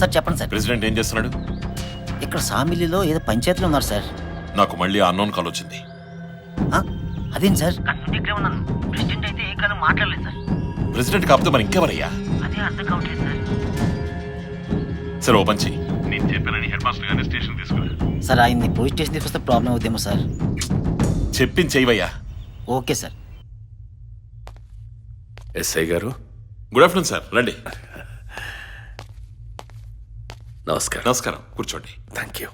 Sir చెప్పండి sir. President ఏం చేస్తున్నాడు? ఇక్కడ సామిలిలో ఏదో పంచాయతీలో ఉన్నారు సార్. నాకు మళ్ళీ అన్నోన్ కాల్ వచ్చింది. అదేంటి సార్? ప్రెసిడెంట్ అయితే ఏ కాలం మాట్లాడలేదు సార్. ప్రెసిడెంట్ కాకపోతే మరి ఇంకెవరయ్యా? అదే అర్థం కావట్లేదు సార్. సరే ఓ పంచి, నేను చెప్పానని హెడ్ మాస్టర్ గారిని స్టేషన్ తీసుకురా. సార్ ఆయన్ని పోలీస్ స్టేషన్ తీసుకొస్తే ప్రాబ్లం అవుతామో సార్. చెప్పింది చెయ్యవయ్యా. Okay sir. ఎస్ఐ గారు గుడ్ ఆఫ్టర్నూన్ సార్, రండి. నమస్కారం. నమస్కారం, కూర్చోండి. Thank you.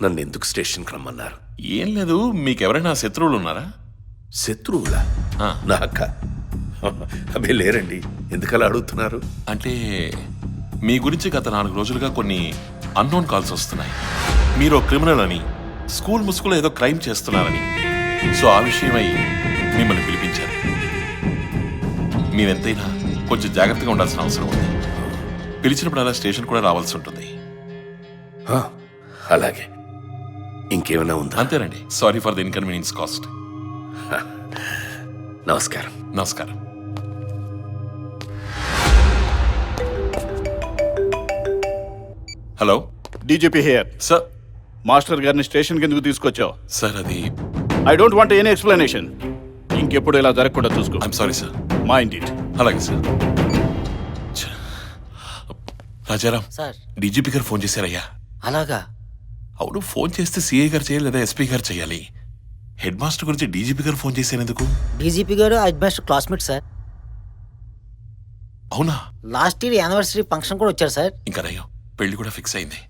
నన్ను ఎందుకు స్టేషన్కి రమ్మన్నారు? ఏం లేదు, మీకెవరైనా శత్రువులు ఉన్నారా? శత్రువులా? ఆ. నాక అవి లేరండి. ఎందుకలా అడుగుతున్నారు? అంటే మీ గురించి గత 4 రోజులుగా కొన్ని అన్నోన్ కాల్స్ వస్తున్నాయి. మీరు క్రిమినల్ అని, స్కూల్ ముసుగులో ఏదో క్రైమ్ చేస్తున్నారని. సో ఆ విషయమై మిమ్మల్ని పిలిపించారు. మీరెంతైనా కొంచెం జాగ్రత్తగా ఉండాల్సిన అవసరం ఉంది. పిలిచినప్పుడు అలా స్టేషన్ కూడా రావాల్సి ఉంటుంది. అలాగే. ఇంకేమైనా ఉందా? అంతేనండి. Sorry for the inconvenience cost. నమస్కారం. నమస్కారం. Hello, DGP here. Sir. Master గారిని స్టేషన్ కిందకు తీసుకొచ్చావు. సార్ అది I don't want any explanation. ఇంకెప్పుడు ఇలా జరగకుండా చూసుకో. I'm sorry sir. Mind it. అలాగే సార్. రాజారాం సార్. డీజీపీ గారు ఫోన్ చేశారయ్యా. అలాగా? అవును, ఫోన్ చేస్తే సిఐ గారు చేయాలి లేదా ఎస్పీ గారు చేయాలి. హెడ్ మాస్టర్ గురించి డీజీపీ గారు ఫోన్ చేసేందుకు? డీజీపీ గారు హెడ్ మాస్టర్ క్లాస్మేట్ సార్. అవునా? లాస్ట్ ఇయర్ యానివర్సరీ ఫంక్షన్ కూడా వచ్చారు సార్. ఇంకా నయ్యో, పెళ్లి కూడా ఫిక్స్ అయింది.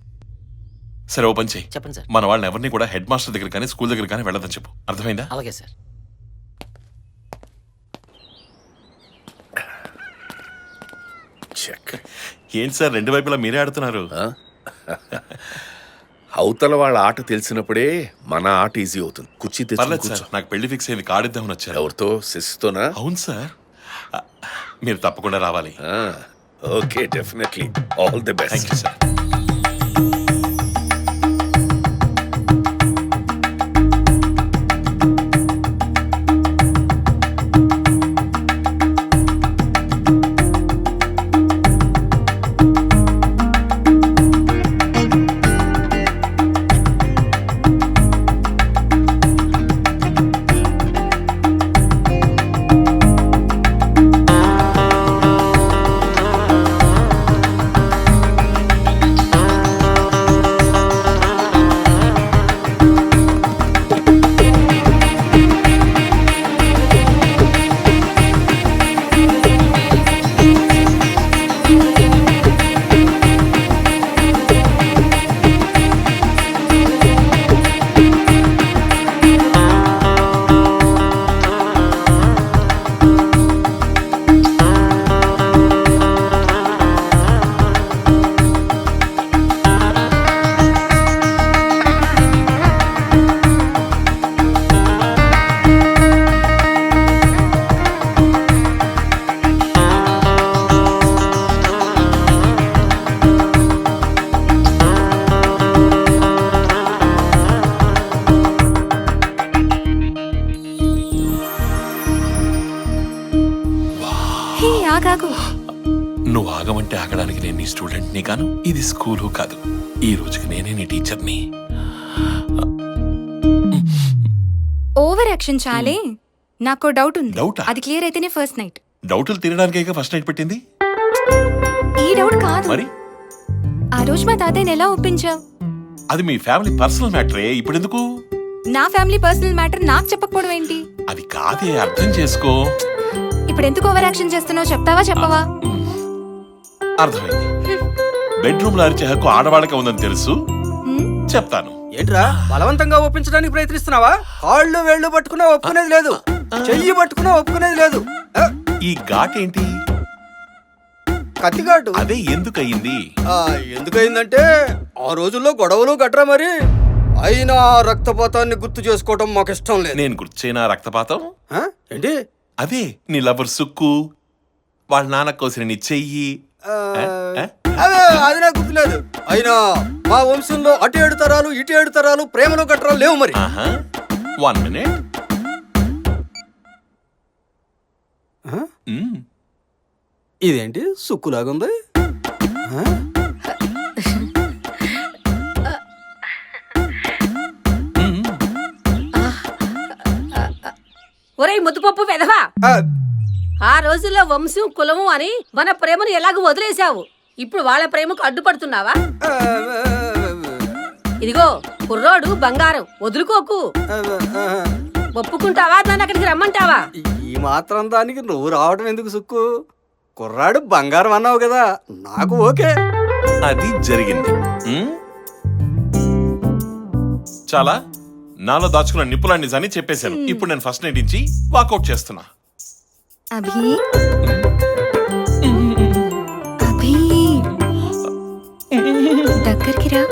సరే ఓపెన్ చేయి. చెప్పండి సార్. మన వాళ్ళని ఎవరిని కూడా హెడ్ మాస్టర్ దగ్గర కానీ స్కూల్ దగ్గర కానీ వెళ్ళదని చెప్పు. అర్థమైందా? అలాగే సార్. చెక్. ఏంటి సార్, 2 వైపులా మీరే ఆడుతున్నారు? అవతల వాళ్ళ ఆట తెలిసినప్పుడే మన ఆట ఈజీ అవుతుంది. కుర్చీ తెచ్చి పర్లేదు కూర్చో. సార్, నాకు పెళ్లి ఫిక్స్ అయింది. కార్డు ఇద్దామని వచ్చారు. ఎవరితో? శశితోనా? అవును సార్. మీరు తప్పకుండా రావాలి. Okay, definitely. All the best. Thank you sir. నువ్వు ఆగమంటే ఆగడానికి నేను నీ స్టూడెంట్ని కాను. ఇది స్కూలు కాదు. ఈ రోజుకి నేనే నీ టీచర్ని. ఓవర్ యాక్షన్ చాలే. నాకు డౌట్ ఉంది. డౌటా? అది క్లియర్ అయితేనే ఫస్ట్ నైట్. డౌట్లు తినడానికే ఫస్ట్ నైట్ పెట్టింది. ఈ డౌట్ కాదు. మరి ఆ రోజు మా తాతయ్యని ఎలా ఒప్పించావు? అది మీ ఫ్యామిలీ పర్సనల్ మ్యాటరే. ఇప్పుడు ఎందుకు? నా ఫ్యామిలీ పర్సనల్ మ్యాటర్ నాకు చెప్పకపోవడం ఏంటి? అది కాదే, అర్థం చేసుకో. ఇప్పుడు ఎందుకు ఓవర్ యాక్షన్ చేస్తున్నావు? చెప్తావా చెప్పవా? అర్థమైంది. బెడ్రూమ్ లో అరిచే హక్కు ఆడవాళ్ళకే ఉందని తెలుసు. చెప్తాను. ఏంట్రా బలవంతంగా ఒప్పించడానికి ప్రయత్నిస్తున్నావా? కాళ్ళు వేళ్ళు పట్టుకున్నా ఒప్పుకునేది లేదు, చెయ్యి పట్టుకున్నా ఒప్పుకునేది లేదు. ఈ ఘాట్ ఏంటి? కత్తిఘాటు. అదే ఎందుకయింది? ఎందుకయిందంటే ఆ రోజుల్లో గొడవలు గట్రా మరి. అయినా రక్తపాతాన్ని గుర్తు చేసుకోవటం మాకు ఇష్టం లేదు. నేను గుర్చేనా రక్తపాతం? ఏంటి? అదే నీ లవర్ సుక్కు, వాళ్ళ నాన్న కోసిన నీ చెయ్యి. అది నాకు గుర్తులేదు. అయినా మా వంశంలో అటు 7 తరాలు ఇటు 7 తరాలు ప్రేమలు గట్రాలు లేవు మరి. 1 minute. ఇదేంటి సుక్కులాగుంది? ఒరేయ్ ముద్దుపప్పు వెధవా, ఆ, ఆ రోజుల్లో వంశం కులము అని మన ప్రేమను ఎలాగో వదిలేశావు. ఇప్పుడు వాళ్ళ ప్రేమకు అడ్డుపడుతున్నావా? ఆ, ఇదిగో కుర్రోడు బంగారం, వదులుకోకు. ఆ, ఒప్పుకుంటావా దాన్ని అక్కడికి రమ్మంటావా? ఈ మాత్రం దానికి నువ్వు రావడం ఎందుకు సుక్కు? కుర్రాడు బంగారం అన్నావు కదా, నాకు ఓకే. అది జరిగింది. ఉమ్? చాలా నాలో దాచుకున్న నిప్పులాంటి అని చెప్పేశాను. ఇప్పుడు నేను ఫస్ట్ నైట్ నుంచి వాకౌట్ చేస్తున్నా. అభి అభి దగ్గరికి రా.